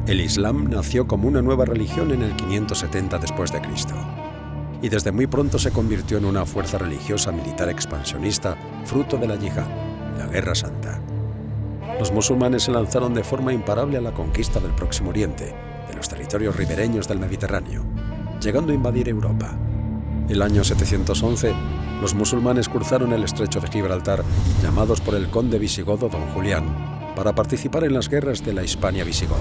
El Islam nació como una nueva religión en el 570 después de Cristo y desde muy pronto se convirtió en una fuerza religiosa militar expansionista fruto de la yihad, la Guerra Santa. Los musulmanes se lanzaron de forma imparable a la conquista del Próximo Oriente, de los territorios ribereños del Mediterráneo, llegando a invadir Europa. El año 711, los musulmanes cruzaron el estrecho de Gibraltar, llamados por el conde visigodo Don Julián, para participar en las guerras de la Hispania visigoda.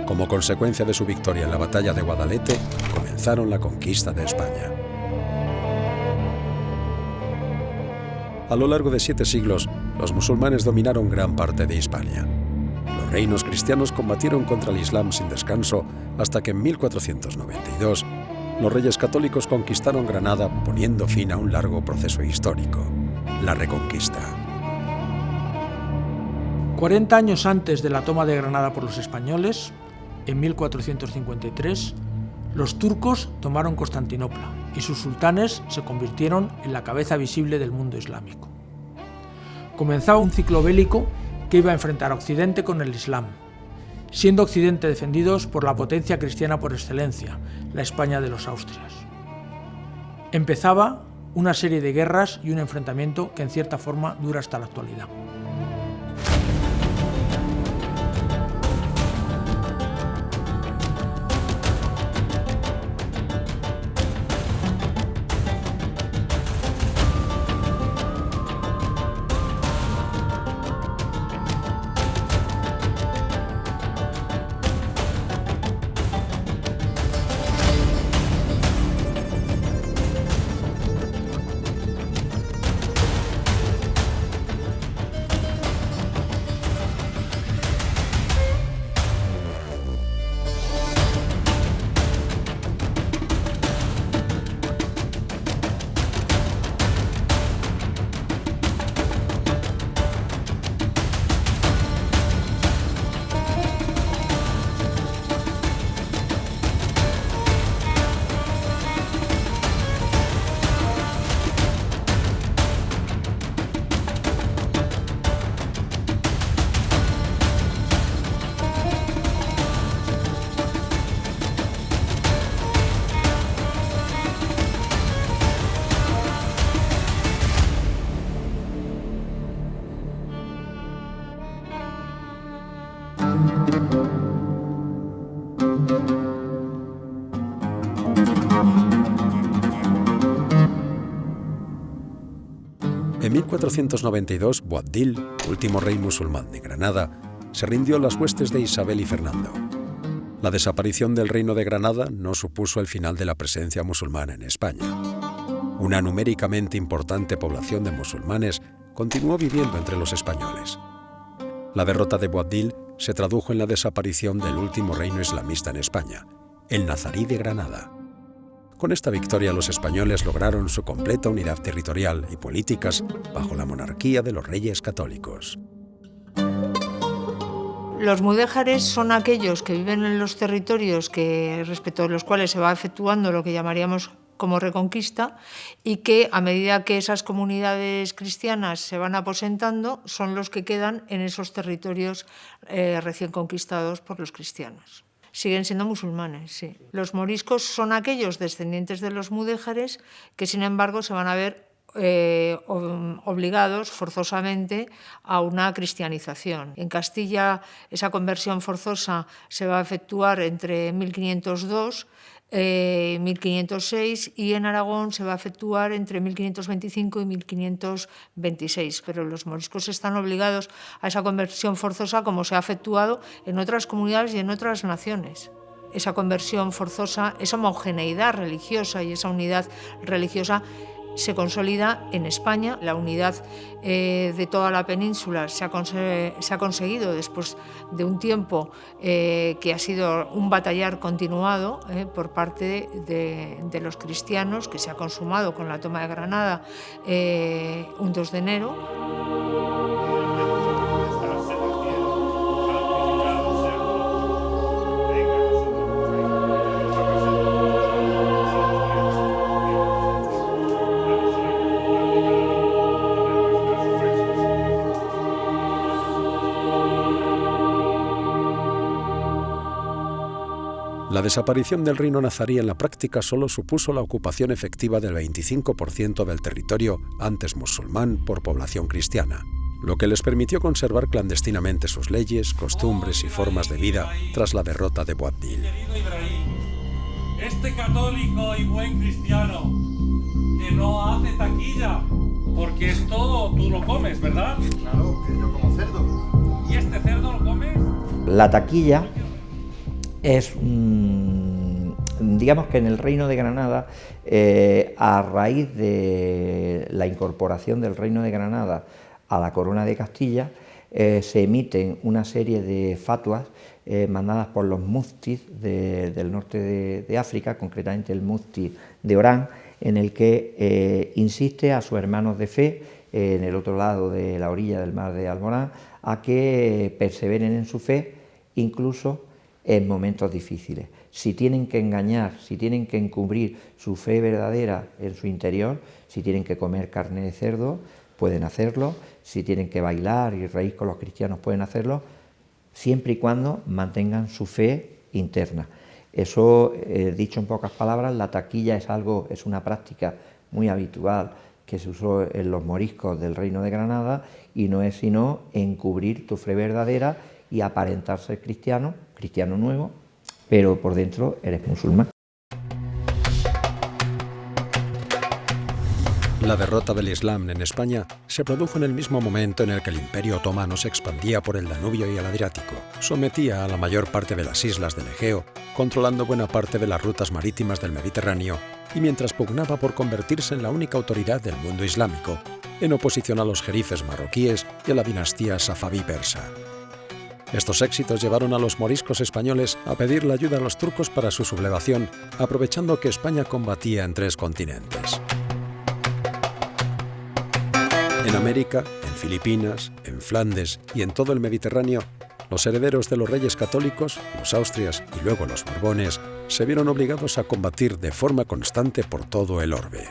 Como consecuencia de su victoria en la batalla de Guadalete, comenzaron la conquista de España. A lo largo de 7 siglos, los musulmanes dominaron gran parte de Hispania. Los reinos cristianos combatieron contra el Islam sin descanso hasta que en 1492 los reyes católicos conquistaron Granada, poniendo fin a un largo proceso histórico, la Reconquista. 40 años antes de la toma de Granada por los españoles, en 1453, los turcos tomaron Constantinopla y sus sultanes se convirtieron en la cabeza visible del mundo islámico. Comenzaba un ciclo bélico que iba a enfrentar a Occidente con el Islam, siendo Occidente defendidos por la potencia cristiana por excelencia, la España de los Austrias. Empezaba una serie de guerras y un enfrentamiento que en cierta forma dura hasta la actualidad. En 1492, Boabdil, último rey musulmán de Granada, se rindió a las huestes de Isabel y Fernando. La desaparición del reino de Granada no supuso el final de la presencia musulmana en España. Una numéricamente importante población de musulmanes continuó viviendo entre los españoles. La derrota de Boabdil se tradujo en la desaparición del último reino islamista en España, el nazarí de Granada. Con esta victoria los españoles lograron su completa unidad territorial y políticas bajo la monarquía de los reyes católicos. Los mudéjares son aquellos que viven en los territorios respecto a los cuales se va efectuando lo que llamaríamos como reconquista y que a medida que esas comunidades cristianas se van aposentando son los que quedan en esos territorios recién conquistados por los cristianos. Siguen siendo musulmanes, sí. Los moriscos son aquellos descendientes de los mudéjares que, sin embargo, se van a ver obligados forzosamente a una cristianización. En Castilla esa conversión forzosa se va a efectuar entre 1502 y 1506 y en Aragón se va a efectuar entre 1525 y 1526, pero los moriscos están obligados a esa conversión forzosa como se ha efectuado en otras comunidades y en otras naciones. Esa conversión forzosa, esa homogeneidad religiosa y esa unidad religiosa se consolida en España. La unidad de toda la península se ha conseguido después de un tiempo que ha sido un batallar continuado por parte de los cristianos, que se ha consumado con la toma de Granada un 2 de enero. La desaparición del reino nazarí en la práctica solo supuso la ocupación efectiva del 25% del territorio antes musulmán por población cristiana, lo que les permitió conservar clandestinamente sus leyes, costumbres y formas de vida tras la derrota de Boabdil. Querido Ibrahim, este católico y buen cristiano que no hace taquilla, porque esto tú lo comes, ¿verdad? Claro, que yo como cerdo. ¿Y este cerdo lo comes? La taquilla es, digamos que en el Reino de Granada, a raíz de la incorporación del Reino de Granada a la Corona de Castilla, se emiten una serie de fatuas mandadas por los muftis del norte de África, concretamente el mufti de Orán, en el que insiste a sus hermanos de fe, en el otro lado de la orilla del mar de Alborán, a que perseveren en su fe, incluso en momentos difíciles. Si tienen que engañar, si tienen que encubrir su fe verdadera en su interior, si tienen que comer carne de cerdo, pueden hacerlo, si tienen que bailar y reír con los cristianos, pueden hacerlo, siempre y cuando mantengan su fe interna. Eso, dicho en pocas palabras, la taquilla es una práctica muy habitual que se usó en los moriscos del Reino de Granada, y no es sino encubrir tu fe verdadera y aparentar ser cristiano nuevo, pero por dentro eres musulmán. La derrota del Islam en España se produjo en el mismo momento en el que el Imperio Otomano se expandía por el Danubio y el Adriático, sometía a la mayor parte de las islas del Egeo, controlando buena parte de las rutas marítimas del Mediterráneo, y mientras pugnaba por convertirse en la única autoridad del mundo islámico, en oposición a los jerifes marroquíes y a la dinastía safaví persa. Estos éxitos llevaron a los moriscos españoles a pedir la ayuda a los turcos para su sublevación, aprovechando que España combatía en 3 continentes. En América, en Filipinas, en Flandes y en todo el Mediterráneo, los herederos de los reyes católicos, los Austrias y luego los Borbones, se vieron obligados a combatir de forma constante por todo el orbe.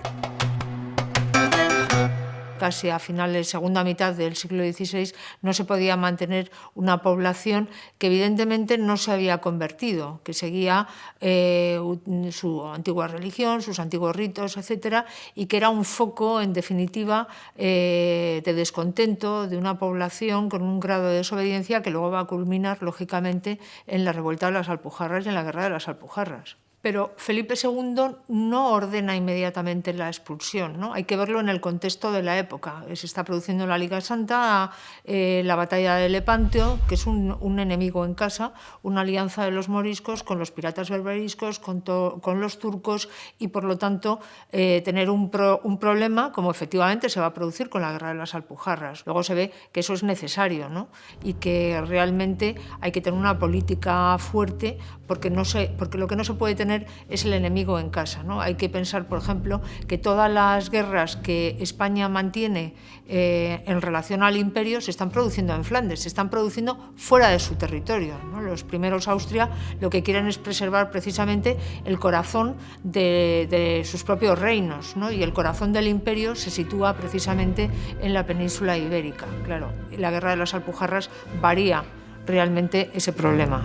Casi a finales, segunda mitad del siglo XVI, no se podía mantener una población que evidentemente no se había convertido, que seguía su antigua religión, sus antiguos ritos, etcétera, y que era un foco, en definitiva, de descontento de una población con un grado de desobediencia que luego va a culminar, lógicamente, en la revuelta de las Alpujarras y en la guerra de las Alpujarras. Pero Felipe II no ordena inmediatamente la expulsión, ¿no? Hay que verlo en el contexto de la época. Se está produciendo la Liga Santa, la batalla de Lepanto, que es un enemigo en casa, una alianza de los moriscos con los piratas berberiscos, con los turcos, y por lo tanto tener un problema, como efectivamente se va a producir con la guerra de las Alpujarras. Luego se ve que eso es necesario, ¿no? Y que realmente hay que tener una política fuerte, porque lo que no se puede tener es el enemigo en casa, ¿no? Hay que pensar, por ejemplo, que todas las guerras que España mantiene en relación al imperio se están produciendo en Flandes, se están produciendo fuera de su territorio, ¿no? Los primeros Austria lo que quieren es preservar precisamente el corazón de sus propios reinos, ¿no? Y el corazón del imperio se sitúa precisamente en la península ibérica. Claro, la guerra de las Alpujarras varía realmente ese problema.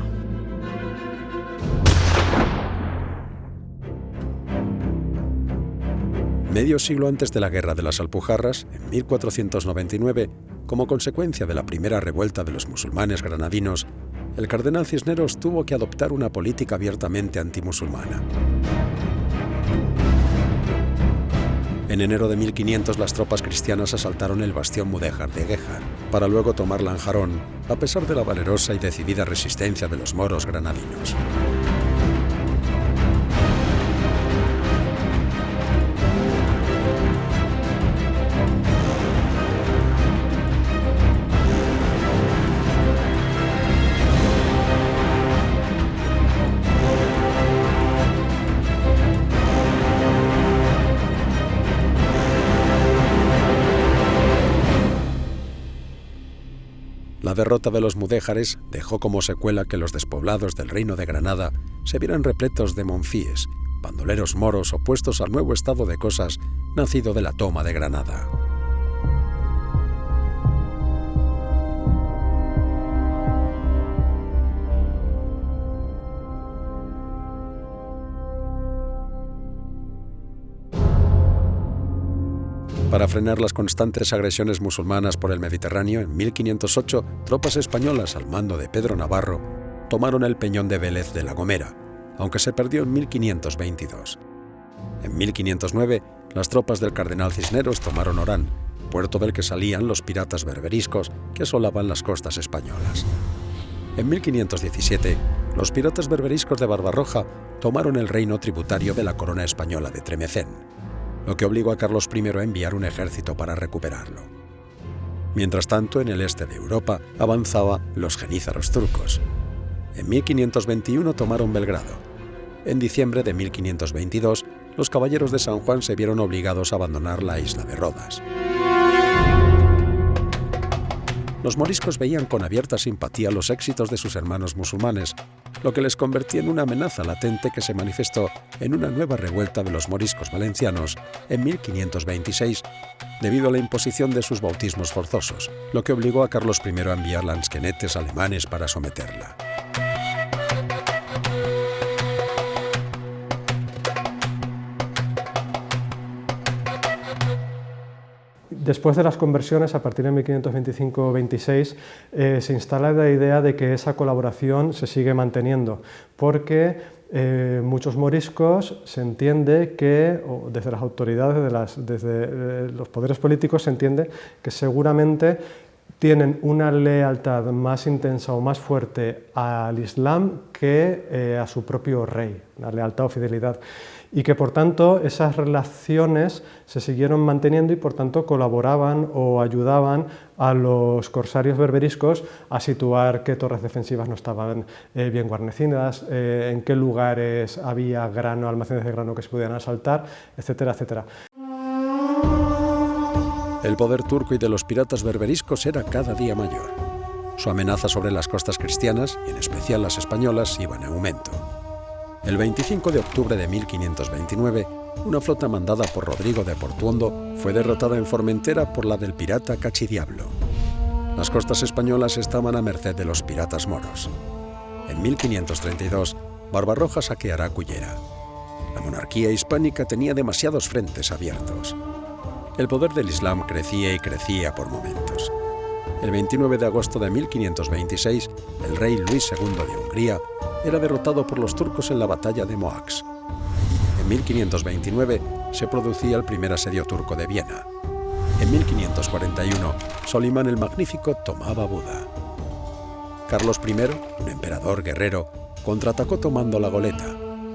Medio siglo antes de la Guerra de las Alpujarras, en 1499, como consecuencia de la primera revuelta de los musulmanes granadinos, el cardenal Cisneros tuvo que adoptar una política abiertamente antimusulmana. En enero de 1500 las tropas cristianas asaltaron el bastión mudéjar de Guéjar, para luego tomar Lanjarón, a pesar de la valerosa y decidida resistencia de los moros granadinos. La derrota de los mudéjares dejó como secuela que los despoblados del Reino de Granada se vieran repletos de monfíes, bandoleros moros opuestos al nuevo estado de cosas nacido de la toma de Granada. Para frenar las constantes agresiones musulmanas por el Mediterráneo, en 1508, tropas españolas al mando de Pedro Navarro tomaron el peñón de Vélez de La Gomera, aunque se perdió en 1522. En 1509, las tropas del cardenal Cisneros tomaron Orán, puerto del que salían los piratas berberiscos que asolaban las costas españolas. En 1517, los piratas berberiscos de Barbarroja tomaron el reino tributario de la corona española de Tremecén, lo que obligó a Carlos I a enviar un ejército para recuperarlo. Mientras tanto, en el este de Europa avanzaban los jenízaros turcos. En 1521 tomaron Belgrado. En diciembre de 1522, los caballeros de San Juan se vieron obligados a abandonar la isla de Rodas. Los moriscos veían con abierta simpatía los éxitos de sus hermanos musulmanes, lo que les convertía en una amenaza latente que se manifestó en una nueva revuelta de los moriscos valencianos en 1526, debido a la imposición de sus bautismos forzosos, lo que obligó a Carlos I a enviar lansquenetes alemanes para someterla. Después de las conversiones, a partir de 1525-26, se instala la idea de que esa colaboración se sigue manteniendo, porque muchos moriscos se entiende que, o desde las autoridades, desde los poderes políticos, se entiende que seguramente tienen una lealtad más intensa o más fuerte al Islam que a su propio rey, la lealtad o fidelidad. Y que por tanto esas relaciones se siguieron manteniendo y por tanto colaboraban o ayudaban a los corsarios berberiscos a situar qué torres defensivas no estaban bien guarnecidas, en qué lugares había grano, almacenes de grano que se pudieran asaltar, etcétera, etcétera. El poder turco y de los piratas berberiscos era cada día mayor. Su amenaza sobre las costas cristianas, y en especial las españolas, iba en aumento. El 25 de octubre de 1529, una flota mandada por Rodrigo de Portuondo fue derrotada en Formentera por la del pirata Cachidiablo. Las costas españolas estaban a merced de los piratas moros. En 1532, Barbarroja saqueará Cullera. La monarquía hispánica tenía demasiados frentes abiertos. El poder del Islam crecía y crecía por momentos. El 29 de agosto de 1526, el rey Luis II de Hungría era derrotado por los turcos en la batalla de Moax. En 1529 se producía el primer asedio turco de Viena. En 1541, Solimán el Magnífico tomaba Buda. Carlos I, un emperador guerrero, contraatacó tomando La Goleta,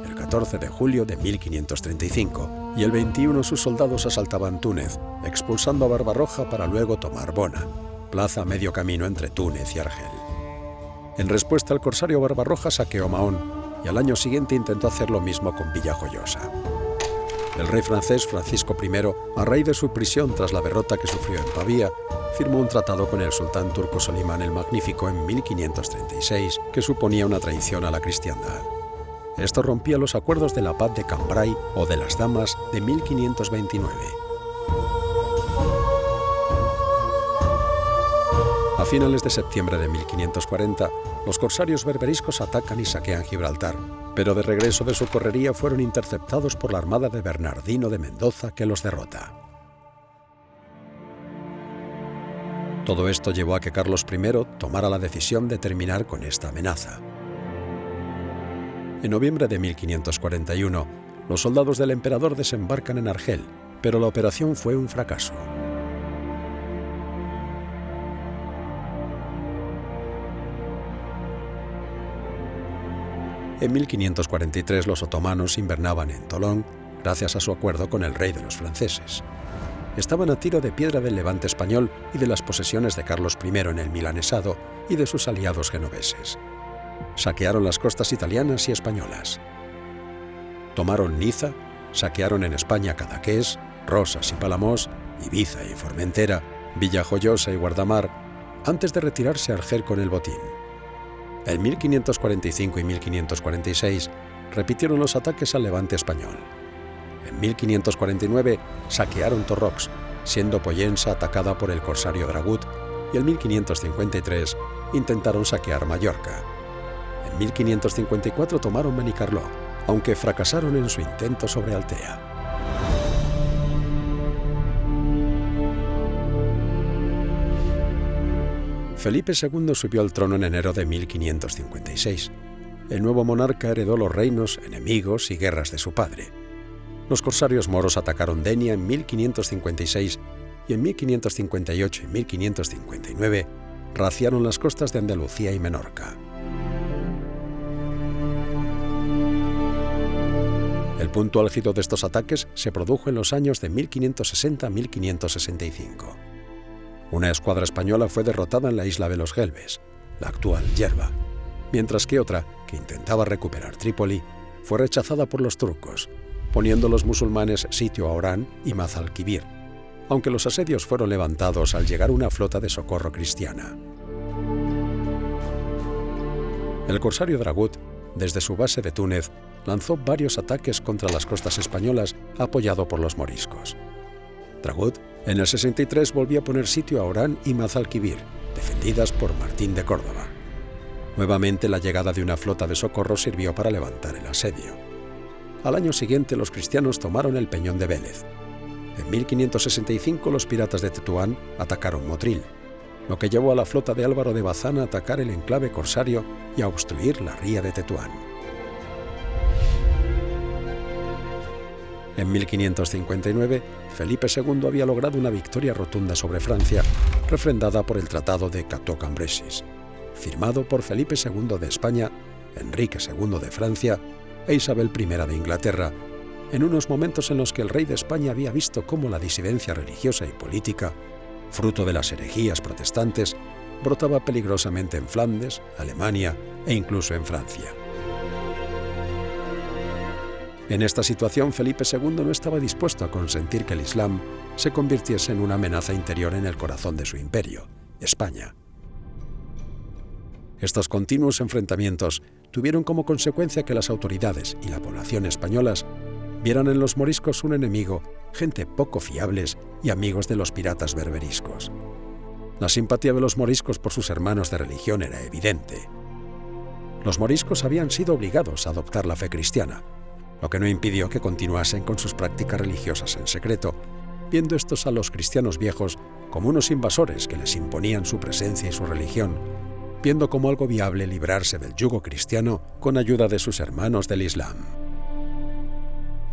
el 14 de julio de 1535, y el 21 sus soldados asaltaban Túnez, expulsando a Barbarroja para luego tomar Bona, plaza a medio camino entre Túnez y Argel. En respuesta, el corsario Barbarroja saqueó Mahón y al año siguiente intentó hacer lo mismo con Villajoyosa. El rey francés Francisco I, a raíz de su prisión tras la derrota que sufrió en Pavía, firmó un tratado con el sultán turco Solimán el Magnífico en 1536, que suponía una traición a la cristiandad. Esto rompía los acuerdos de la paz de Cambrai o de las Damas de 1529. A finales de septiembre de 1540, los corsarios berberiscos atacan y saquean Gibraltar, pero de regreso de su correría fueron interceptados por la armada de Bernardino de Mendoza, que los derrota. Todo esto llevó a que Carlos I tomara la decisión de terminar con esta amenaza. En noviembre de 1541, los soldados del emperador desembarcan en Argel, pero la operación fue un fracaso. En 1543 los otomanos invernaban en Tolón gracias a su acuerdo con el rey de los franceses. Estaban a tiro de piedra del levante español y de las posesiones de Carlos I en el Milanesado y de sus aliados genoveses. Saquearon las costas italianas y españolas. Tomaron Niza, saquearon en España Cadaqués, Rosas y Palamos, Ibiza y Formentera, Villajoyosa y Guardamar, antes de retirarse a Argel con el botín. En 1545 y 1546 repitieron los ataques al levante español. En 1549 saquearon Torrox, siendo Pollensa atacada por el corsario Dragut, y en 1553 intentaron saquear Mallorca. En 1554 tomaron Benicarló, aunque fracasaron en su intento sobre Altea. Felipe II subió al trono en enero de 1556. El nuevo monarca heredó los reinos, enemigos y guerras de su padre. Los corsarios moros atacaron Denia en 1556 y en 1558 y 1559 raciaron las costas de Andalucía y Menorca. El punto álgido de estos ataques se produjo en los años de 1560 a 1565. Una escuadra española fue derrotada en la isla de los Gelbes, la actual Yerba, mientras que otra, que intentaba recuperar Trípoli, fue rechazada por los turcos, poniendo los musulmanes sitio a Orán y Mazalquivir, aunque los asedios fueron levantados al llegar una flota de socorro cristiana. El corsario Dragut, desde su base de Túnez, lanzó varios ataques contra las costas españolas apoyado por los moriscos. Dragut, en el 63, volvió a poner sitio a Orán y Mazalquivir, defendidas por Martín de Córdoba. Nuevamente la llegada de una flota de socorro sirvió para levantar el asedio. Al año siguiente los cristianos tomaron el Peñón de Vélez. En 1565 los piratas de Tetuán atacaron Motril, lo que llevó a la flota de Álvaro de Bazán a atacar el enclave corsario y a obstruir la ría de Tetuán. En 1559, Felipe II había logrado una victoria rotunda sobre Francia, refrendada por el Tratado de Cateau-Cambrésis, firmado por Felipe II de España, Enrique II de Francia e Isabel I de Inglaterra, en unos momentos en los que el rey de España había visto cómo la disidencia religiosa y política, fruto de las herejías protestantes, brotaba peligrosamente en Flandes, Alemania e incluso en Francia. En esta situación, Felipe II no estaba dispuesto a consentir que el Islam se convirtiese en una amenaza interior en el corazón de su imperio, España. Estos continuos enfrentamientos tuvieron como consecuencia que las autoridades y la población españolas vieran en los moriscos un enemigo, gente poco fiables y amigos de los piratas berberiscos. La simpatía de los moriscos por sus hermanos de religión era evidente. Los moriscos habían sido obligados a adoptar la fe cristiana, lo que no impidió que continuasen con sus prácticas religiosas en secreto, viendo estos a los cristianos viejos como unos invasores que les imponían su presencia y su religión, viendo como algo viable librarse del yugo cristiano con ayuda de sus hermanos del Islam.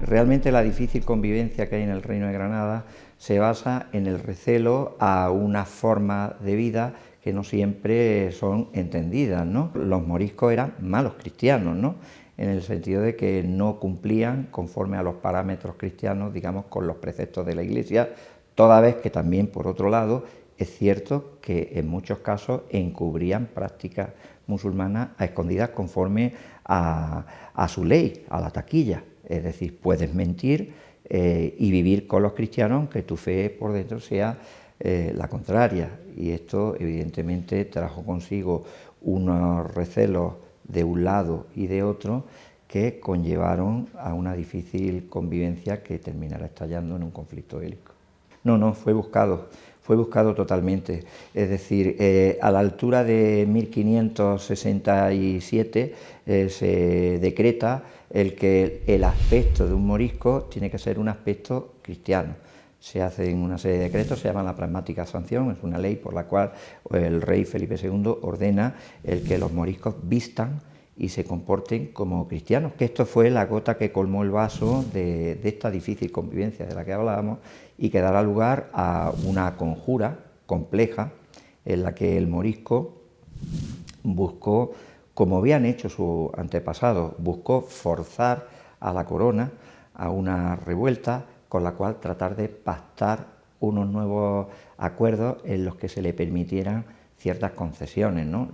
Realmente la difícil convivencia que hay en el Reino de Granada se basa en el recelo a una forma de vida que no siempre son entendidas, ¿no? Los moriscos eran malos cristianos, ¿no?, en el sentido de que no cumplían conforme a los parámetros cristianos, digamos, con los preceptos de la Iglesia, toda vez que también, por otro lado, es cierto que en muchos casos encubrían prácticas musulmanas a escondidas conforme a su ley, a la taquilla. Es decir, puedes mentir y vivir con los cristianos aunque tu fe por dentro sea la contraria. Y esto evidentemente trajo consigo unos recelos de un lado y de otro que conllevaron a una difícil convivencia que terminará estallando en un conflicto bélico. No, fue buscado totalmente. Es decir, a la altura de 1567 se decreta que el aspecto de un morisco tiene que ser un aspecto cristiano. Se hacen una serie de decretos, se llama la pragmática sanción, es una ley por la cual el rey Felipe II ordena que los moriscos vistan y se comporten como cristianos. Que esto fue la gota que colmó el vaso de esta difícil convivencia de la que hablábamos y que dará lugar a una conjura compleja en la que el morisco buscó, como habían hecho sus antepasados, buscó forzar a la corona a una revuelta con la cual tratar de pactar unos nuevos acuerdos en los que se le permitieran ciertas concesiones, ¿no?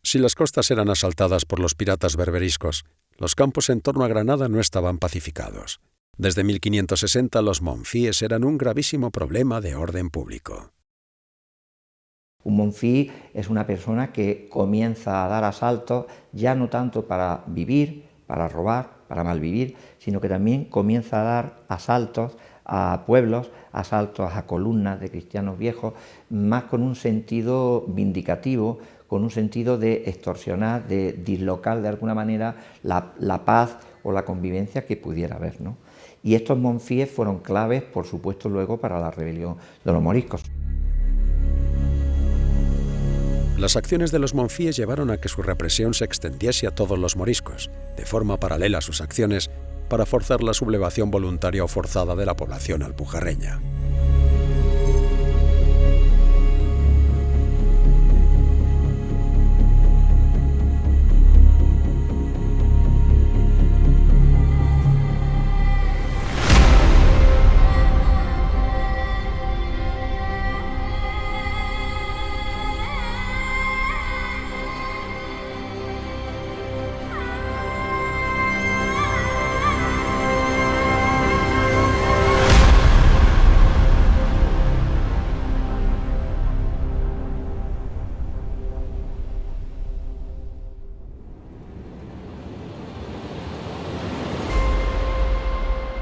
Si las costas eran asaltadas por los piratas berberiscos, los campos en torno a Granada no estaban pacificados. Desde 1560 los monfíes eran un gravísimo problema de orden público. Un monfí es una persona que comienza a dar asaltos ya no tanto para vivir, para robar, para malvivir, sino que también comienza a dar asaltos a pueblos, asaltos a columnas de cristianos viejos, más con un sentido vindicativo, con un sentido de extorsionar, de dislocar de alguna manera la paz o la convivencia que pudiera haber, ¿no? Y estos monfíes fueron claves, por supuesto, luego para la rebelión de los moriscos. Las acciones de los monfíes llevaron a que su represión se extendiese a todos los moriscos, de forma paralela a sus acciones, para forzar la sublevación voluntaria o forzada de la población alpujarreña.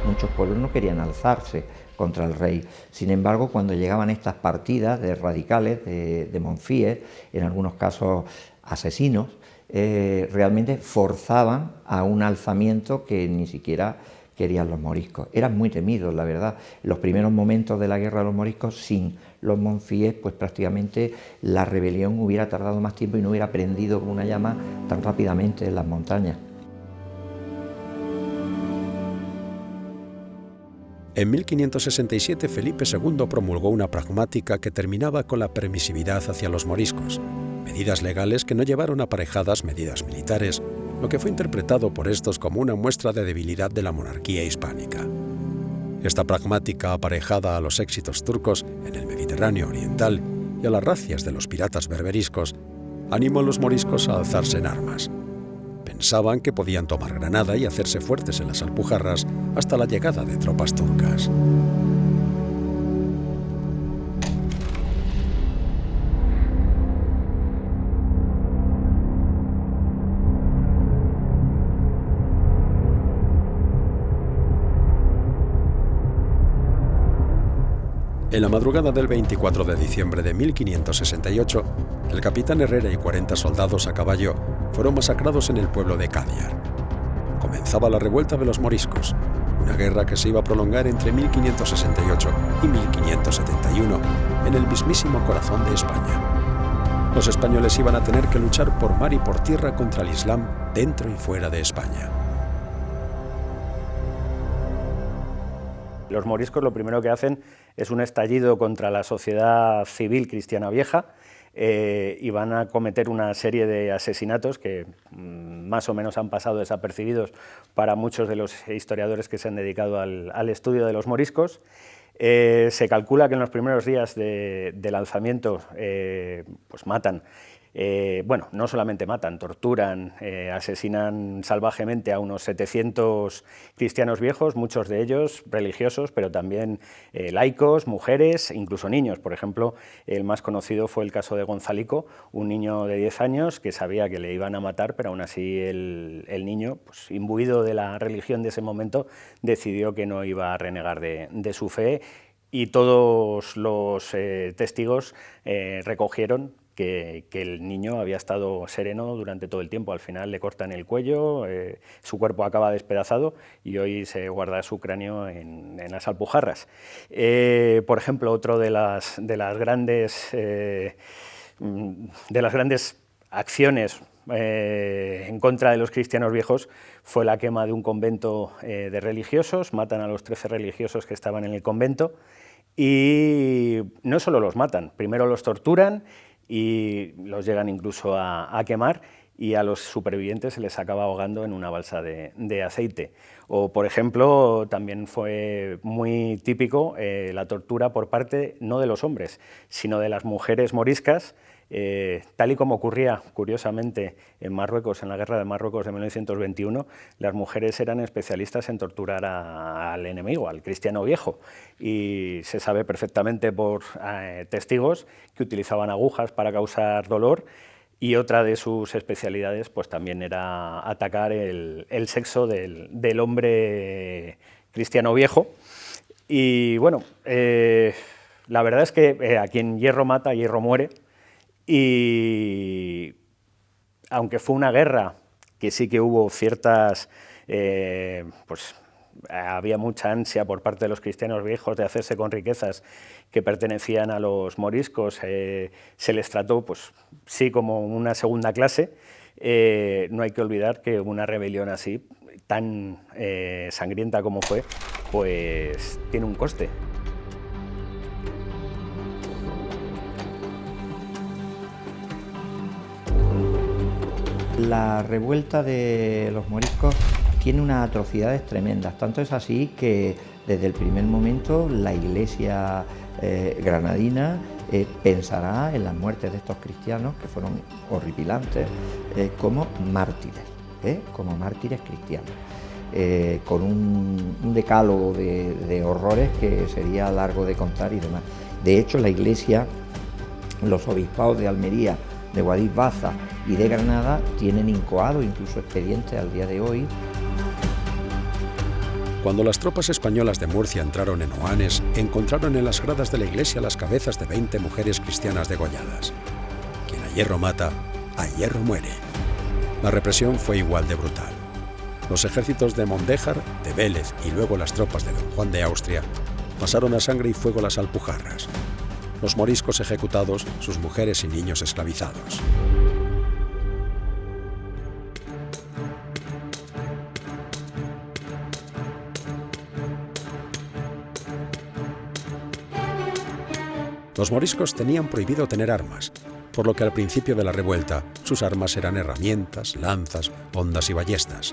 Muchos pueblos no querían alzarse contra el rey. Sin embargo, cuando llegaban estas partidas de radicales, de monfíes, en algunos casos asesinos, realmente forzaban a un alzamiento que ni siquiera querían los moriscos. Eran muy temidos, la verdad. En los primeros momentos de la guerra de los moriscos, sin los monfíes, pues prácticamente la rebelión hubiera tardado más tiempo y no hubiera prendido como una llama tan rápidamente en las montañas. En 1567 Felipe II promulgó una pragmática que terminaba con la permisividad hacia los moriscos, medidas legales que no llevaron aparejadas medidas militares, lo que fue interpretado por estos como una muestra de debilidad de la monarquía hispánica. Esta pragmática, aparejada a los éxitos turcos en el Mediterráneo oriental y a las razias de los piratas berberiscos, animó a los moriscos a alzarse en armas. Pensaban que podían tomar Granada y hacerse fuertes en las Alpujarras hasta la llegada de tropas turcas. En la madrugada del 24 de diciembre de 1568, el capitán Herrera y 40 soldados a caballo fueron masacrados en el pueblo de Cadiar. Comenzaba la revuelta de los moriscos, una guerra que se iba a prolongar entre 1568 y 1571 en el mismísimo corazón de España. Los españoles iban a tener que luchar por mar y por tierra contra el Islam dentro y fuera de España. Los moriscos lo primero que hacen es un estallido contra la sociedad civil cristiana vieja y van a cometer una serie de asesinatos que más o menos han pasado desapercibidos para muchos de los historiadores que se han dedicado al estudio de los moriscos. Se calcula que en los primeros días del alzamiento pues matan. No solamente matan, torturan, asesinan salvajemente a unos 700 cristianos viejos, muchos de ellos religiosos, pero también laicos, mujeres, incluso niños. Por ejemplo, el más conocido fue el caso de Gonzalico, un niño de 10 años que sabía que le iban a matar, pero aún así el niño, pues, imbuido de la religión de ese momento, decidió que no iba a renegar de su fe, y todos los testigos recogieron que el niño había estado sereno durante todo el tiempo. Al final le cortan el cuello, su cuerpo acaba despedazado y hoy se guarda su cráneo en las Alpujarras. Por ejemplo, otro de las grandes acciones en contra de los cristianos viejos fue la quema de un convento de religiosos. Matan a los 13 religiosos que estaban en el convento y no solo los matan, primero los torturan y los llegan incluso a quemar, y a los supervivientes se les acaba ahogando en una balsa de aceite. O, por ejemplo, también fue muy típico la tortura por parte no de los hombres, sino de las mujeres moriscas, tal y como ocurría, curiosamente, en Marruecos, en la guerra de Marruecos de 1921, las mujeres eran especialistas en torturar al enemigo, al cristiano viejo, y se sabe perfectamente por testigos que utilizaban agujas para causar dolor, y otra de sus especialidades pues también era atacar el sexo del hombre cristiano viejo. Y bueno, la verdad es que a quien hierro mata, hierro muere. Y aunque fue una guerra que sí que hubo ciertas había mucha ansia por parte de los cristianos viejos de hacerse con riquezas que pertenecían a los moriscos. Se les trató, pues sí, como una segunda clase. No hay que olvidar que una rebelión así, tan sangrienta como fue, pues tiene un coste. La revuelta de los moriscos tiene unas atrocidades tremendas, tanto es así que desde el primer momento la Iglesia granadina pensará en las muertes de estos cristianos, que fueron horripilantes, como mártires cristianos, con un decálogo de horrores que sería largo de contar y demás. De hecho, la Iglesia, los obispados de Almería, de Guadix Baza y de Granada tienen incoado incluso expedientes al día de hoy. Cuando las tropas españolas de Murcia entraron en Oanes, encontraron en las gradas de la iglesia las cabezas de 20 mujeres cristianas degolladas. Quien a hierro mata, a hierro muere. La represión fue igual de brutal. Los ejércitos de Mondéjar, de Vélez y luego las tropas de Don Juan de Austria pasaron a sangre y fuego las Alpujarras. Los moriscos ejecutados, sus mujeres y niños esclavizados. Los moriscos tenían prohibido tener armas, por lo que al principio de la revuelta sus armas eran herramientas, lanzas, hondas y ballestas.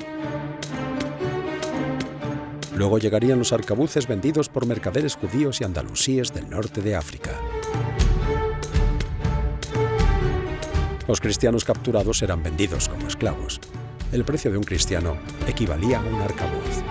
Luego llegarían los arcabuces vendidos por mercaderes judíos y andalusíes del norte de África. Los cristianos capturados eran vendidos como esclavos. El precio de un cristiano equivalía a un arcabuz.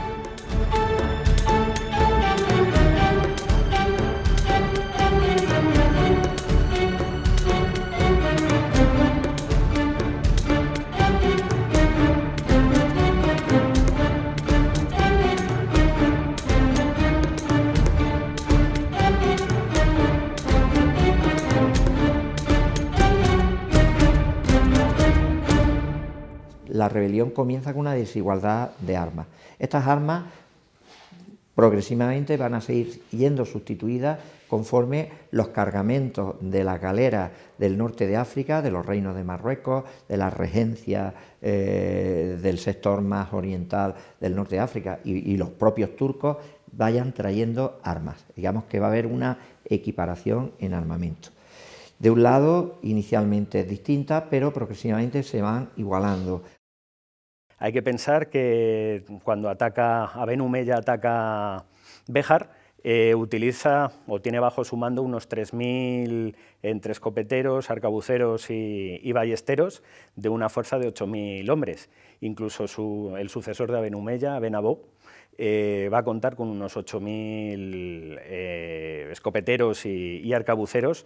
La rebelión comienza con una desigualdad de armas. Estas armas progresivamente van a seguir yendo sustituidas conforme los cargamentos de las galeras del norte de África, de los reinos de Marruecos, de las regencias del sector más oriental del norte de África y los propios turcos vayan trayendo armas. Digamos que va a haber una equiparación en armamento. De un lado, inicialmente es distinta, pero progresivamente se van igualando. Hay que pensar que cuando Aben Humeya ataca Béjar, utiliza o tiene bajo su mando unos 3.000 entre escopeteros, arcabuceros y ballesteros de una fuerza de 8.000 hombres. Incluso el sucesor de Aben Humeya, Aben Abó, va a contar con unos 8.000 escopeteros y arcabuceros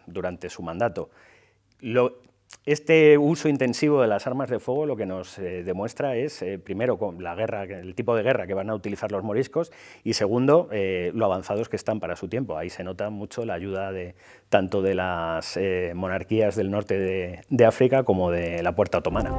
durante su mandato. Este uso intensivo de las armas de fuego lo que nos demuestra es, primero, con la guerra, el tipo de guerra que van a utilizar los moriscos, y segundo, lo avanzados que están para su tiempo. Ahí se nota mucho la ayuda tanto de las monarquías del norte de África como de la Puerta Otomana.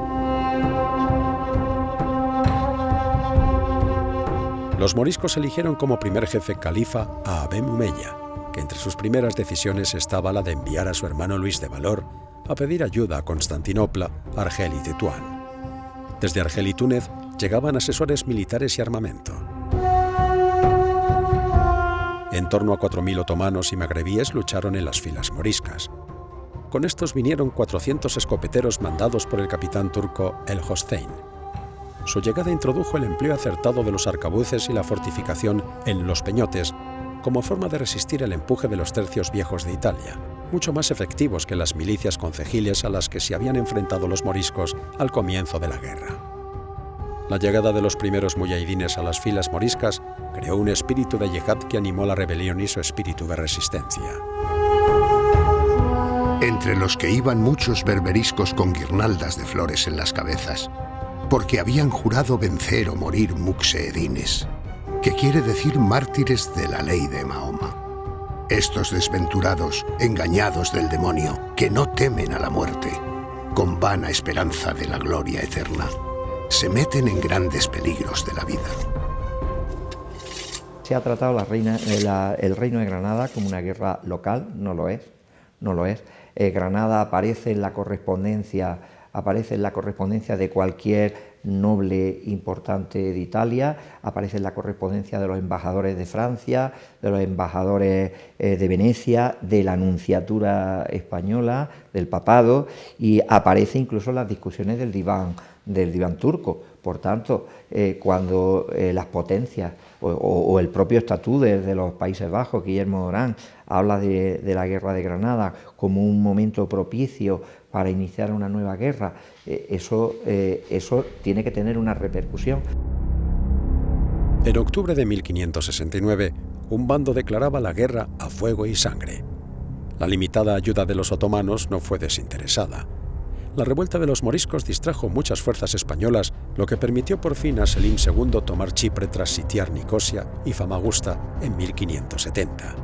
Los moriscos eligieron como primer jefe califa a Aben Humeya, que entre sus primeras decisiones estaba la de enviar a su hermano Luis de Valor a pedir ayuda a Constantinopla, Argel y Tetuán. Desde Argel y Túnez llegaban asesores militares y armamento. En torno a 4.000 otomanos y magrebíes lucharon en las filas moriscas. Con estos vinieron 400 escopeteros mandados por el capitán turco El Hossein. Su llegada introdujo el empleo acertado de los arcabuces y la fortificación en los peñotes como forma de resistir el empuje de los tercios viejos de Italia, mucho más efectivos que las milicias concejiles a las que se habían enfrentado los moriscos al comienzo de la guerra. La llegada de los primeros muyahidines a las filas moriscas creó un espíritu de yihad que animó la rebelión y su espíritu de resistencia. Entre los que iban muchos berberiscos con guirnaldas de flores en las cabezas, porque habían jurado vencer o morir muxeedines, que quiere decir mártires de la ley de Mahoma. Estos desventurados, engañados del demonio, que no temen a la muerte, con vana esperanza de la gloria eterna, se meten en grandes peligros de la vida. Se ha tratado el Reino de Granada como una guerra local, no lo es. Granada aparece en la correspondencia de cualquier noble importante de Italia, aparece en la correspondencia de los embajadores de Francia, de los embajadores de Venecia, de la Nunciatura española, del papado, y aparece incluso en las discusiones del diván turco. Por tanto, cuando las potencias o el propio estatú de los Países Bajos, Guillermo Orán, habla de la guerra de Granada como un momento propicio para iniciar una nueva guerra, eso tiene que tener una repercusión. En octubre de 1569, un bando declaraba la guerra a fuego y sangre. La limitada ayuda de los otomanos no fue desinteresada. La revuelta de los moriscos distrajo muchas fuerzas españolas, lo que permitió por fin a Selim II tomar Chipre tras sitiar Nicosia y Famagusta en 1570.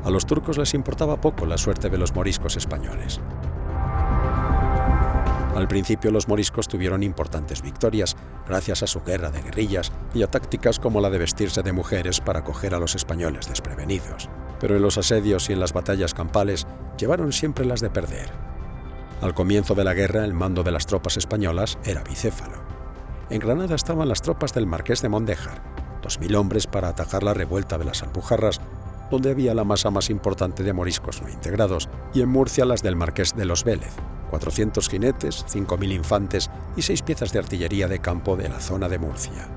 A los turcos les importaba poco la suerte de los moriscos españoles. Al principio los moriscos tuvieron importantes victorias, gracias a su guerra de guerrillas y a tácticas como la de vestirse de mujeres para coger a los españoles desprevenidos. Pero en los asedios y en las batallas campales llevaron siempre las de perder. Al comienzo de la guerra, el mando de las tropas españolas era bicéfalo. En Granada estaban las tropas del marqués de Mondéjar, 2000 hombres para atacar la revuelta de las Alpujarras, donde había la masa más importante de moriscos no integrados, y en Murcia las del marqués de los Vélez, 400 jinetes, 5000 infantes y 6 piezas de artillería de campo de la zona de Murcia.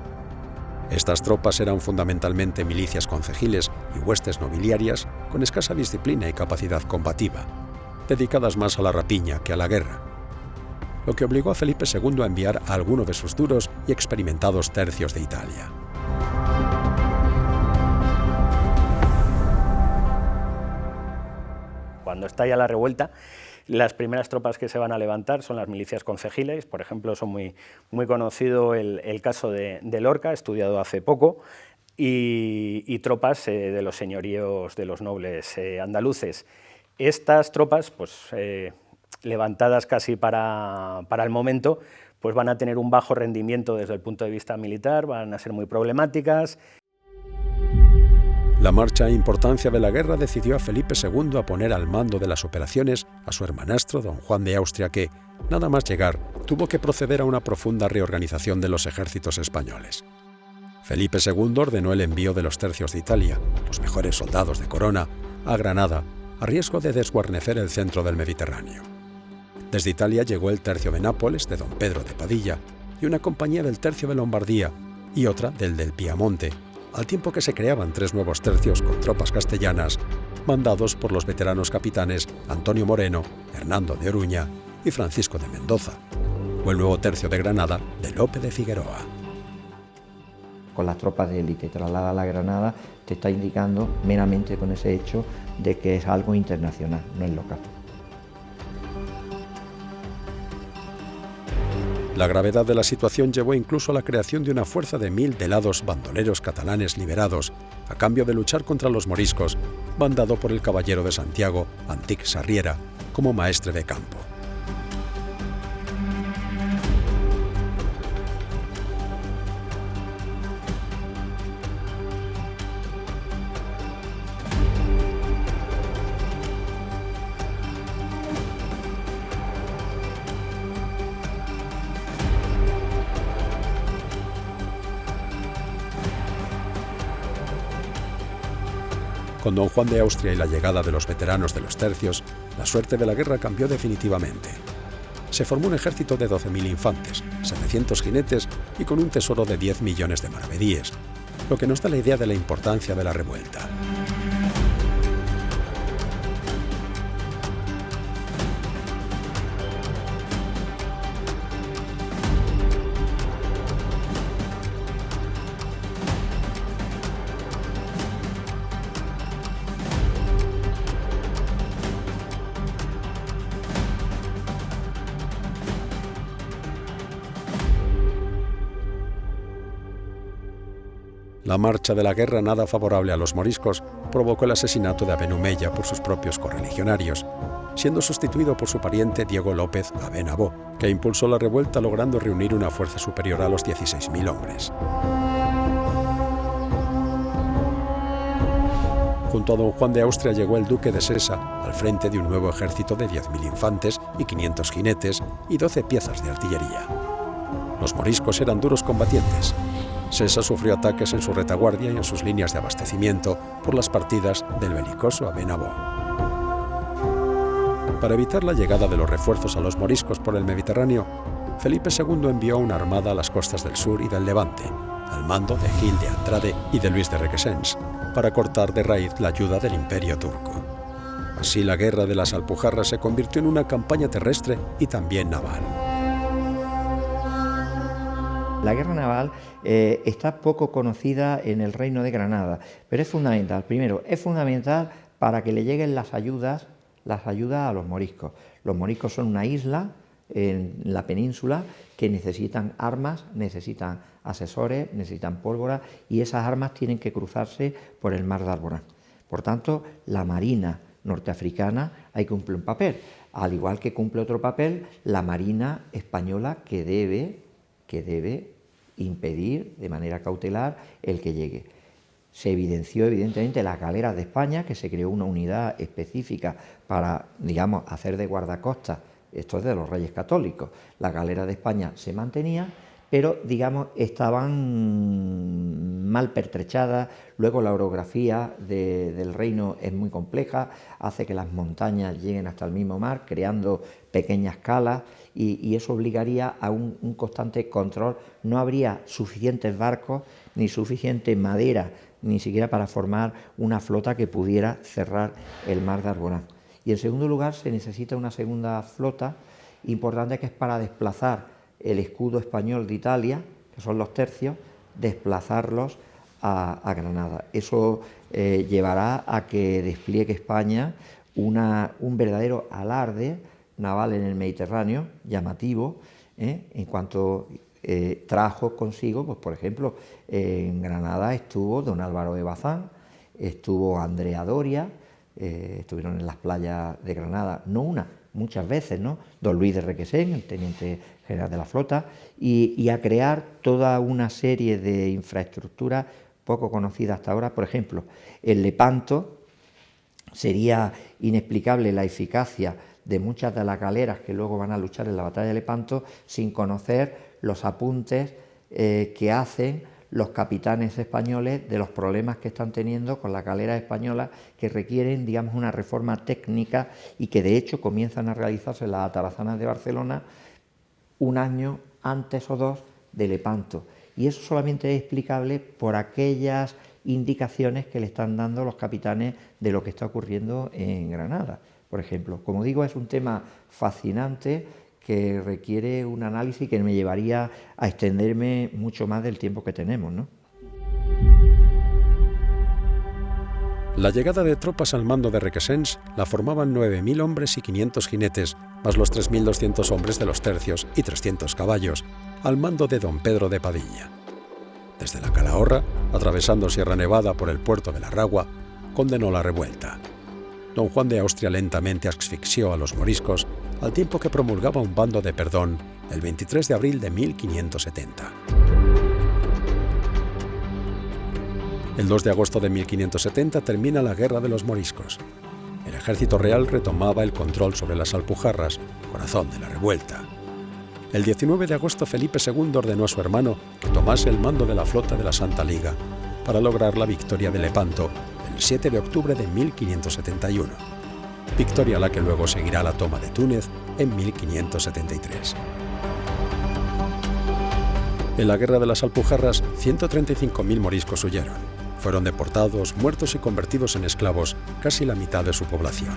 Estas tropas eran fundamentalmente milicias concejiles y huestes nobiliarias con escasa disciplina y capacidad combativa, dedicadas más a la rapiña que a la guerra, lo que obligó a Felipe II a enviar a alguno de sus duros y experimentados tercios de Italia. Cuando estalla la revuelta, las primeras tropas que se van a levantar son las milicias concejiles. Por ejemplo, son muy conocido el caso de Lorca, estudiado hace poco, y tropas de los señoríos de los nobles andaluces. Estas tropas, pues, levantadas casi para el momento, pues van a tener un bajo rendimiento desde el punto de vista militar, van a ser muy problemáticas. La marcha e importancia de la guerra decidió a Felipe II a poner al mando de las operaciones a su hermanastro don Juan de Austria, que, nada más llegar, tuvo que proceder a una profunda reorganización de los ejércitos españoles. Felipe II ordenó el envío de los tercios de Italia, los mejores soldados de corona, a Granada, a riesgo de desguarnecer el centro del Mediterráneo. Desde Italia llegó el tercio de Nápoles de don Pedro de Padilla y una compañía del tercio de Lombardía y otra del Piamonte, al tiempo que se creaban 3 nuevos tercios con tropas castellanas, mandados por los veteranos capitanes Antonio Moreno, Hernando de Oruña y Francisco de Mendoza, o el nuevo tercio de Granada de Lope de Figueroa. Con las tropas de élite trasladadas a la Granada, te está indicando meramente con ese hecho de que es algo internacional, no es local. La gravedad de la situación llevó incluso a la creación de una fuerza de 1000 delados bandoleros catalanes liberados, a cambio de luchar contra los moriscos, mandado por el caballero de Santiago, Antic Sarriera, como maestre de campo. Con don Juan de Austria y la llegada de los veteranos de los tercios, la suerte de la guerra cambió definitivamente. Se formó un ejército de 12.000 infantes, 700 jinetes y con un tesoro de 10 millones de maravedíes, lo que nos da la idea de la importancia de la revuelta. La marcha de la guerra, nada favorable a los moriscos, provocó el asesinato de Aben Humeya por sus propios correligionarios, siendo sustituido por su pariente Diego López Abenabó, que impulsó la revuelta logrando reunir una fuerza superior a los 16.000 hombres. Junto a don Juan de Austria llegó el duque de Sesa al frente de un nuevo ejército de 10.000 infantes y 500 jinetes y 12 piezas de artillería. Los moriscos eran duros combatientes. Sesa sufrió ataques en su retaguardia y en sus líneas de abastecimiento por las partidas del belicoso Abenabó. Para evitar la llegada de los refuerzos a los moriscos por el Mediterráneo, Felipe II envió una armada a las costas del sur y del Levante, al mando de Gil de Andrade y de Luis de Requesens, para cortar de raíz la ayuda del Imperio turco. Así la guerra de las Alpujarras se convirtió en una campaña terrestre y también naval. La guerra naval está poco conocida en el Reino de Granada, pero es fundamental. Primero, es fundamental para que le lleguen las ayudas a los moriscos. Los moriscos son una isla en la península que necesitan armas, necesitan asesores, necesitan pólvora, y esas armas tienen que cruzarse por el mar de Alborán. Por tanto, la Marina norteafricana ahí cumple un papel, al igual que cumple otro papel la Marina española que debe impedir de manera cautelar el que llegue. Se evidenció evidentemente las galeras de España, que se creó una unidad específica para, digamos, hacer de guardacostas. Esto es de los Reyes Católicos. Las galeras de España se mantenían, pero, digamos, estaban mal pertrechadas. Luego la orografía del reino es muy compleja, hace que las montañas lleguen hasta el mismo mar, creando pequeñas calas, y eso obligaría a un constante control. No habría suficientes barcos ni suficiente madera, ni siquiera para formar una flota que pudiera cerrar el mar de Alborán. Y en segundo lugar se necesita una segunda flota importante, que es para desplazar el escudo español de Italia, que son los tercios, desplazarlos a Granada. Eso llevará a que despliegue España un verdadero alarde naval en el Mediterráneo, llamativo, en cuanto trajo consigo, pues por ejemplo, en Granada estuvo don Álvaro de Bazán, estuvo Andrea Doria, estuvieron en las playas de Granada, no una, muchas veces, ¿no? Don Luis de Requesens, el teniente general de la flota, y a crear toda una serie de infraestructuras poco conocidas hasta ahora. Por ejemplo, en Lepanto sería inexplicable la eficacia de muchas de las galeras que luego van a luchar en la batalla de Lepanto sin conocer los apuntes que hacen los capitanes españoles de los problemas que están teniendo con las galeras españolas, que requieren, digamos, una reforma técnica y que de hecho comienzan a realizarse en las atarazanas de Barcelona un año antes o dos de Lepanto. Y eso solamente es explicable por aquellas indicaciones que le están dando los capitanes de lo que está ocurriendo en Granada, por ejemplo. Como digo, es un tema fascinante que requiere un análisis que me llevaría a extenderme mucho más del tiempo que tenemos, ¿no? La llegada de tropas al mando de Requesens la formaban 9.000 hombres y 500 jinetes, más los 3.200 hombres de los tercios y 300 caballos, al mando de don Pedro de Padilla. Desde la Calahorra, atravesando Sierra Nevada por el puerto de la Ragua, condenó la revuelta. Don Juan de Austria lentamente asfixió a los moriscos, al tiempo que promulgaba un bando de perdón el 23 de abril de 1570. El 2 de agosto de 1570 termina la Guerra de los Moriscos. El ejército real retomaba el control sobre las Alpujarras, corazón de la revuelta. El 19 de agosto Felipe II ordenó a su hermano que tomase el mando de la flota de la Santa Liga para lograr la victoria de Lepanto el 7 de octubre de 1571. Victoria a la que luego seguirá la toma de Túnez en 1573. En la Guerra de las Alpujarras, 135.000 moriscos huyeron. Fueron deportados, muertos y convertidos en esclavos casi la mitad de su población.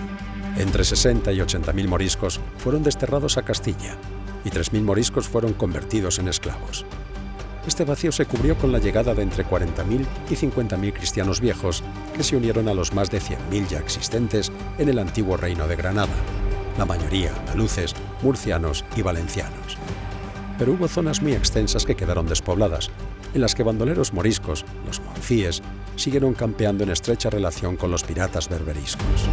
Entre 60 y 80.000 moriscos fueron desterrados a Castilla y 3.000 moriscos fueron convertidos en esclavos. Este vacío se cubrió con la llegada de entre 40.000 y 50.000 cristianos viejos que se unieron a los más de 100.000 ya existentes en el antiguo reino de Granada, la mayoría andaluces, murcianos y valencianos. Pero hubo zonas muy extensas que quedaron despobladas, en las que bandoleros moriscos, los moncíes, siguieron campeando en estrecha relación con los piratas berberiscos.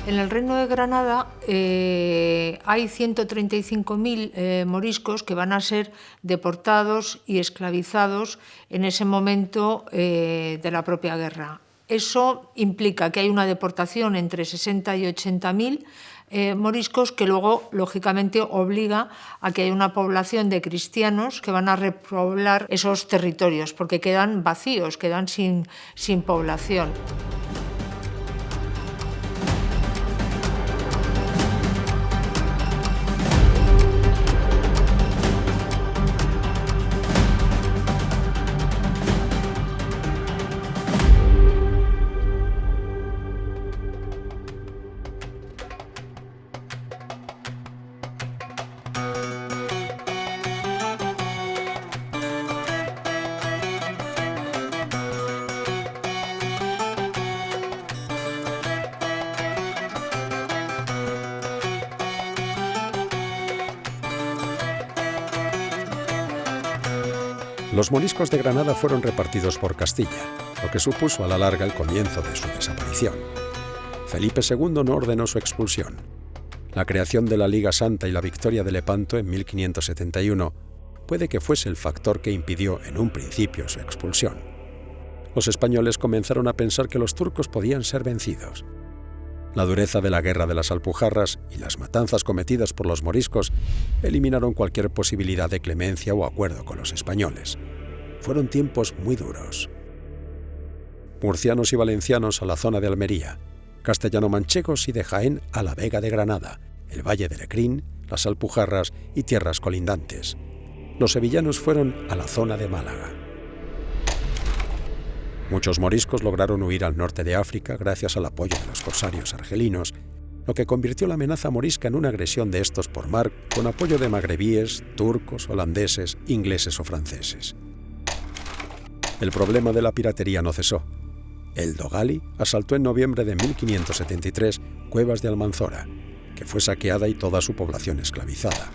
En el Reino de Granada hay 135.000 moriscos que van a ser deportados y esclavizados en ese momento de la propia guerra. Eso implica que hay una deportación entre 60 y 80.000 moriscos que luego, lógicamente, obliga a que haya una población de cristianos que van a repoblar esos territorios, porque quedan vacíos, quedan sin población. Los moriscos de Granada fueron repartidos por Castilla, lo que supuso a la larga el comienzo de su desaparición. Felipe II no ordenó su expulsión. La creación de la Liga Santa y la victoria de Lepanto en 1571 puede que fuese el factor que impidió en un principio su expulsión. Los españoles comenzaron a pensar que los turcos podían ser vencidos. La dureza de la guerra de las Alpujarras y las matanzas cometidas por los moriscos eliminaron cualquier posibilidad de clemencia o acuerdo con los españoles. Fueron tiempos muy duros. Murcianos y valencianos a la zona de Almería, castellano-manchegos y de Jaén a la Vega de Granada, el Valle de Lecrín, las Alpujarras y tierras colindantes. Los sevillanos fueron a la zona de Málaga. Muchos moriscos lograron huir al norte de África gracias al apoyo de los corsarios argelinos, lo que convirtió la amenaza morisca en una agresión de estos por mar con apoyo de magrebíes, turcos, holandeses, ingleses o franceses. El problema de la piratería no cesó. El Dogali asaltó en noviembre de 1573 Cuevas de Almanzora, que fue saqueada y toda su población esclavizada,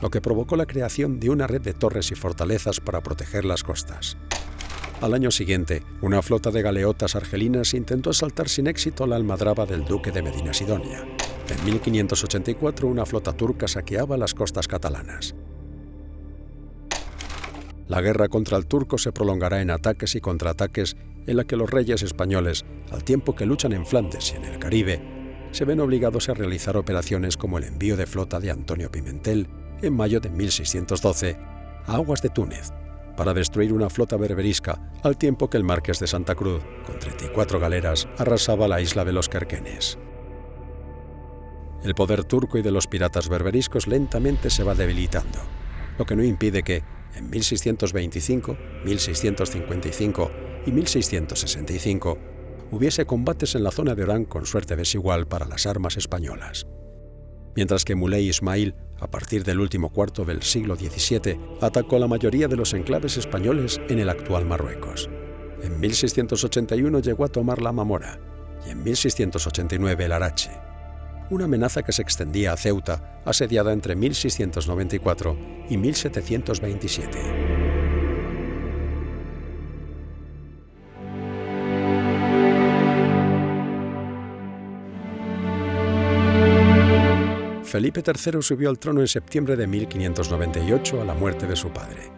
lo que provocó la creación de una red de torres y fortalezas para proteger las costas. Al año siguiente, una flota de galeotas argelinas intentó asaltar sin éxito la almadraba del duque de Medina Sidonia. En 1584, una flota turca saqueaba las costas catalanas. La guerra contra el turco se prolongará en ataques y contraataques en la que los reyes españoles, al tiempo que luchan en Flandes y en el Caribe, se ven obligados a realizar operaciones como el envío de flota de Antonio Pimentel en mayo de 1612 a aguas de Túnez, para destruir una flota berberisca, al tiempo que el marqués de Santa Cruz, con 34 galeras, arrasaba la isla de los Querquenes. El poder turco y de los piratas berberiscos lentamente se va debilitando, lo que no impide que, en 1625, 1655 y 1665, hubiese combates en la zona de Orán con suerte desigual para las armas españolas. Mientras que Muley Ismail, a partir del último cuarto del siglo XVII, atacó a la mayoría de los enclaves españoles en el actual Marruecos. En 1681 llegó a tomar la Mamora y en 1689 el Arache, una amenaza que se extendía a Ceuta, asediada entre 1694 y 1727. Felipe III subió al trono en septiembre de 1598 a la muerte de su padre.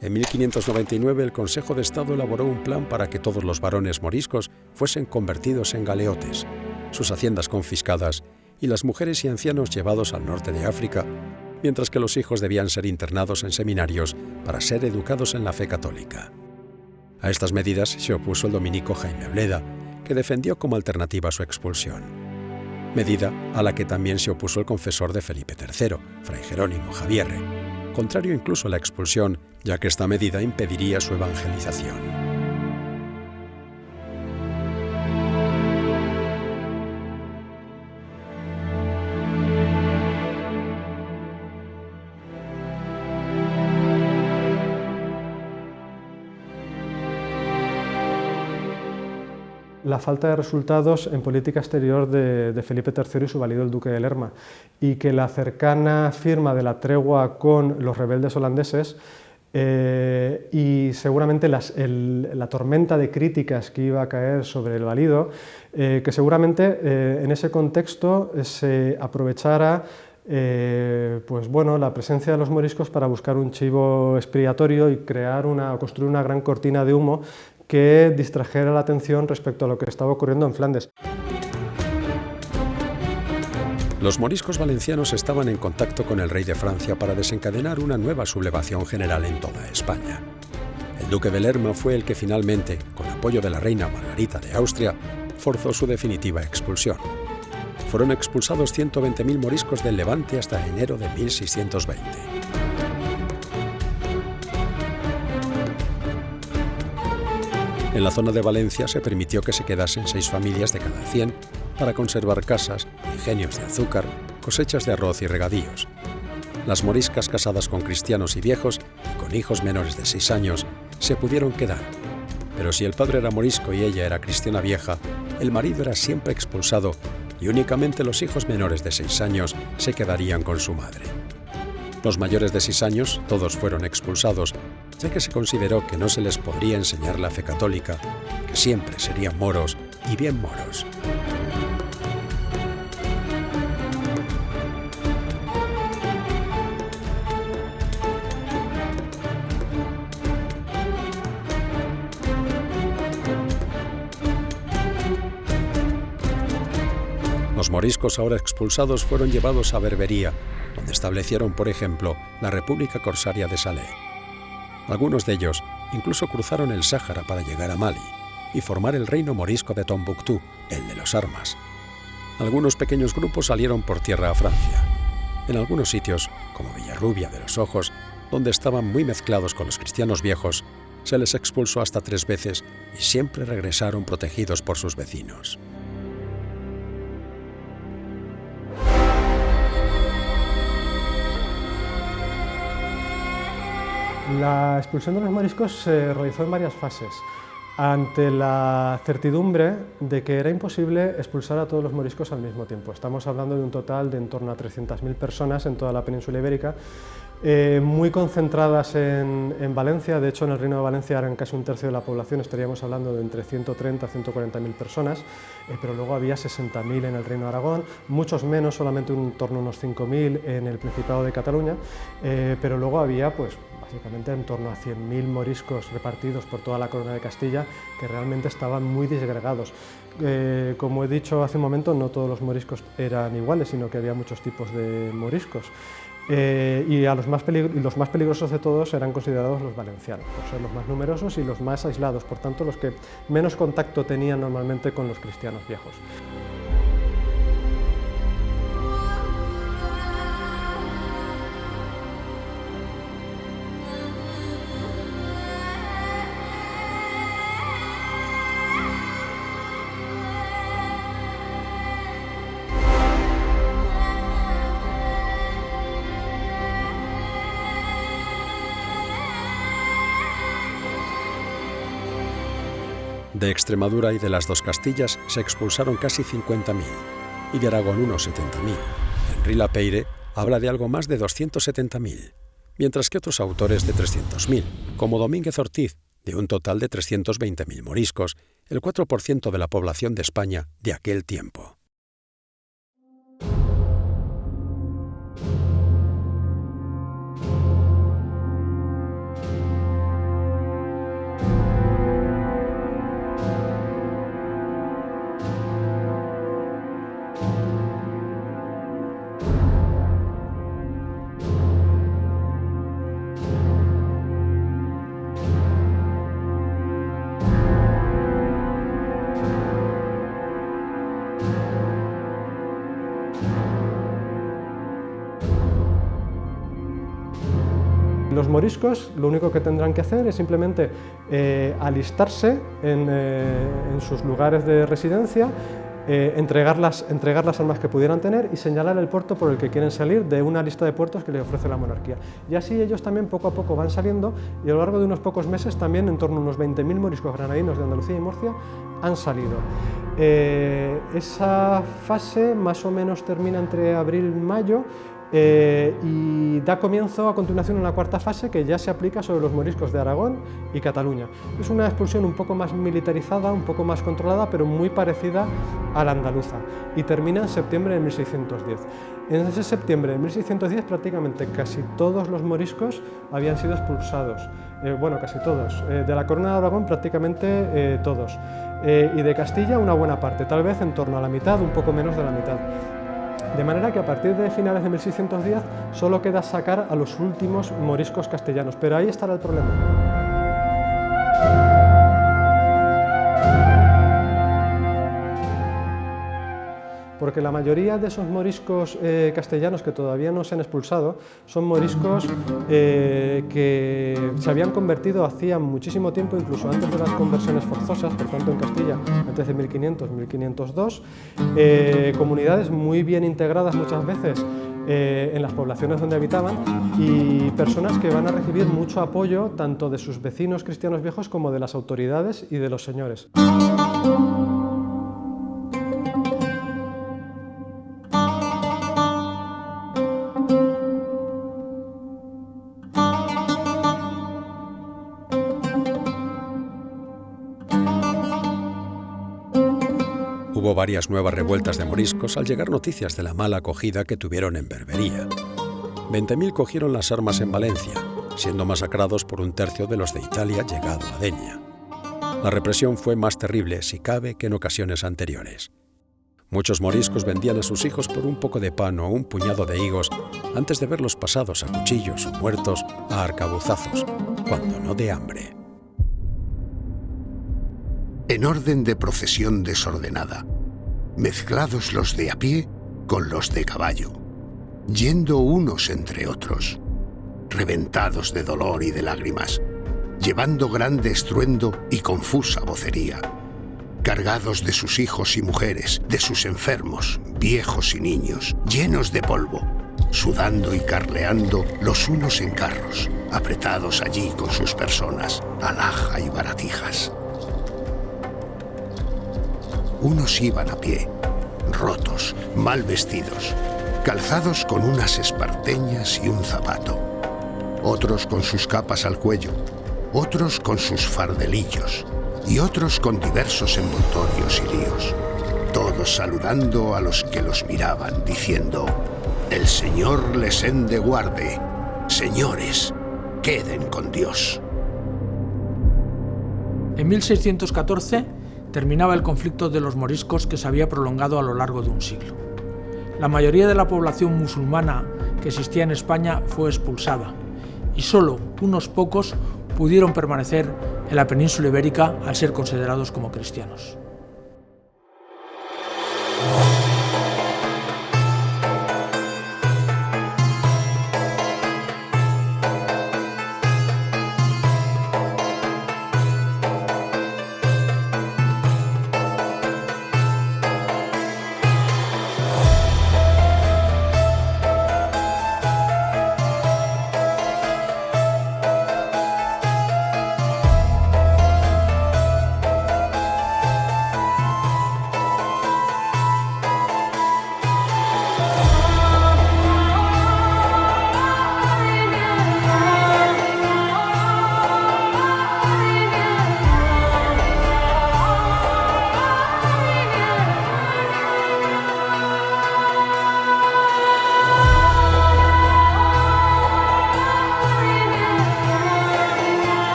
En 1599 el Consejo de Estado elaboró un plan para que todos los varones moriscos fuesen convertidos en galeotes, sus haciendas confiscadas y las mujeres y ancianos llevados al norte de África, mientras que los hijos debían ser internados en seminarios para ser educados en la fe católica. A estas medidas se opuso el dominico Jaime Bleda, que defendió como alternativa su expulsión. Medida a la que también se opuso el confesor de Felipe III, Fray Jerónimo Javierre, contrario incluso a la expulsión, ya que esta medida impediría su evangelización. La falta de resultados en política exterior de Felipe III y su valido el duque de Lerma, y que la cercana firma de la tregua con los rebeldes holandeses Y seguramente la tormenta de críticas que iba a caer sobre el valido, que seguramente en ese contexto se aprovechara pues bueno, la presencia de los moriscos para buscar un chivo expiatorio y construir una gran cortina de humo que distrajera la atención respecto a lo que estaba ocurriendo en Flandes. Los moriscos valencianos estaban en contacto con el rey de Francia para desencadenar una nueva sublevación general en toda España. El duque de Lerma fue el que finalmente, con apoyo de la reina Margarita de Austria, forzó su definitiva expulsión. Fueron expulsados 120.000 moriscos del Levante hasta enero de 1620. En la zona de Valencia se permitió que se quedasen 6 familias de cada 100 para conservar casas, ingenios de azúcar, cosechas de arroz y regadíos. Las moriscas casadas con cristianos y viejos y con hijos menores de 6 años se pudieron quedar, pero si el padre era morisco y ella era cristiana vieja, el marido era siempre expulsado y únicamente los hijos menores de 6 años se quedarían con su madre. Los mayores de 6 años todos fueron expulsados, ya que se consideró que no se les podría enseñar la fe católica, que siempre serían moros y bien moros. Los moriscos ahora expulsados fueron llevados a Berbería, donde establecieron, por ejemplo, la República Corsaria de Salé. Algunos de ellos incluso cruzaron el Sáhara para llegar a Mali y formar el reino morisco de Tombuctú, el de los armas. Algunos pequeños grupos salieron por tierra a Francia. En algunos sitios, como Villarrubia de los Ojos, donde estaban muy mezclados con los cristianos viejos, se les expulsó hasta 3 veces y siempre regresaron protegidos por sus vecinos. La expulsión de los moriscos se realizó en varias fases. Ante la certidumbre de que era imposible expulsar a todos los moriscos al mismo tiempo. Estamos hablando de un total de en torno a 300.000 personas en toda la península ibérica, muy concentradas en Valencia. De hecho, en el Reino de Valencia eran casi 1/3 de la población, estaríamos hablando de entre 130 a 140.000 personas, pero luego había 60.000 en el Reino de Aragón, muchos menos, solamente en torno a unos 5.000 en el Principado de Cataluña, pero luego había pues básicamente en torno a 100.000 moriscos repartidos por toda la corona de Castilla, que realmente estaban muy disgregados. Como he dicho hace un momento, no todos los moriscos eran iguales, sino que había muchos tipos de moriscos. Y los más peligrosos de todos eran considerados los valencianos, por ser los más numerosos y los más aislados, por tanto los que menos contacto tenían normalmente con los cristianos viejos. De Extremadura y de las 2 Castillas se expulsaron casi 50.000 y de Aragón unos 70.000. Henri Lapeire habla de algo más de 270.000, mientras que otros autores de 300.000, como Domínguez Ortiz, de un total de 320.000 moriscos, el 4% de la población de España de aquel tiempo. Los moriscos lo único que tendrán que hacer es simplemente alistarse en sus lugares de residencia, entregar las armas que pudieran tener y señalar el puerto por el que quieren salir de una lista de puertos que les ofrece la monarquía. Y así ellos también poco a poco van saliendo y a lo largo de unos pocos meses también en torno a unos 20.000 moriscos granadinos de Andalucía y Murcia han salido. Esa fase más o menos termina entre abril y mayo y da comienzo a continuación una cuarta fase que ya se aplica sobre los moriscos de Aragón y Cataluña. Es una expulsión un poco más militarizada, un poco más controlada, pero muy parecida a la andaluza, y termina en septiembre de 1610. En ese septiembre de 1610 prácticamente casi todos los moriscos habían sido expulsados, bueno, casi todos, de la Corona de Aragón prácticamente todos, y de Castilla una buena parte, tal vez en torno a la mitad, un poco menos de la mitad. De manera que a partir de finales de 1610 solo queda sacar a los últimos moriscos castellanos, pero ahí estará el problema. Porque la mayoría de esos moriscos castellanos que todavía no se han expulsado son moriscos que se habían convertido hacía muchísimo tiempo, incluso antes de las conversiones forzosas, por tanto en Castilla antes de 1500-1502, comunidades muy bien integradas muchas veces en las poblaciones donde habitaban, y personas que van a recibir mucho apoyo tanto de sus vecinos cristianos viejos como de las autoridades y de los señores. Hubo varias nuevas revueltas de moriscos al llegar noticias de la mala acogida que tuvieron en Berbería. 20.000 cogieron las armas en Valencia, siendo masacrados por un tercio de los de Italia llegado a Denia. La represión fue más terrible, si cabe, que en ocasiones anteriores. Muchos moriscos vendían a sus hijos por un poco de pan o un puñado de higos antes de verlos pasados a cuchillos o muertos a arcabuzazos, cuando no de hambre. En orden de procesión desordenada, mezclados los de a pie con los de caballo, yendo unos entre otros, reventados de dolor y de lágrimas, llevando grande estruendo y confusa vocería, cargados de sus hijos y mujeres, de sus enfermos, viejos y niños, llenos de polvo, sudando y carleando los unos en carros, apretados allí con sus personas, alhaja y baratijas. Unos iban a pie, rotos, mal vestidos, calzados con unas esparteñas y un zapato. Otros con sus capas al cuello, otros con sus fardelillos y otros con diversos envoltorios y líos. Todos saludando a los que los miraban, diciendo: «El Señor les ende guarde. Señores, queden con Dios». En 1614 terminaba el conflicto de los moriscos, que se había prolongado a lo largo de un siglo. La mayoría de la población musulmana que existía en España fue expulsada, y solo unos pocos pudieron permanecer en la península ibérica al ser considerados como cristianos.